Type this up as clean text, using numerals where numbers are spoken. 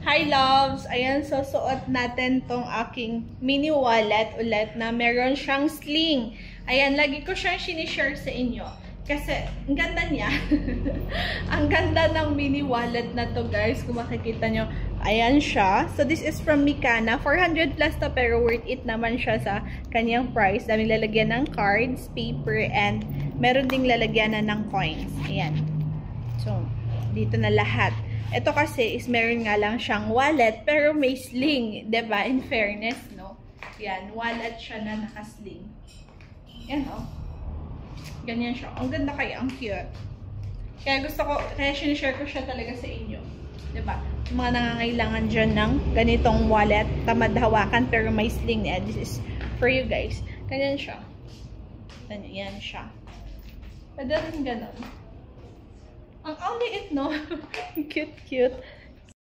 Hi loves! Ayan, susuot natin tong aking mini wallet ulit na meron siyang sling. Ayan, lagi ko siyang sinishare sa inyo. Kasi, ang ganda niya. Ang ganda ng mini wallet na to guys. Kung makikita nyo, ayan siya. So, this is from Mikana. 400 plus to pero worth it naman siya sa kanyang price. Daming lalagyan ng cards, paper, and meron ding lalagyan na ng coins. Ayan. So, dito na lahat. Ito kasi is meron nga lang siyang wallet pero may sling, 'di ba? In fairness, no? Yan, wallet siya na naka-sling. Yan, oh. Ganyan siya. Ang ganda kaya, ang cute. Kaya sinishare ko siya talaga sa inyo. 'Di ba? Mga nangangailangan diyan ng ganitong wallet, tamad hawakan pero may sling. This is for you guys. Ganyan siya. Yan siya. Pwede rin ganun. Ang liit, no? Cute, cute.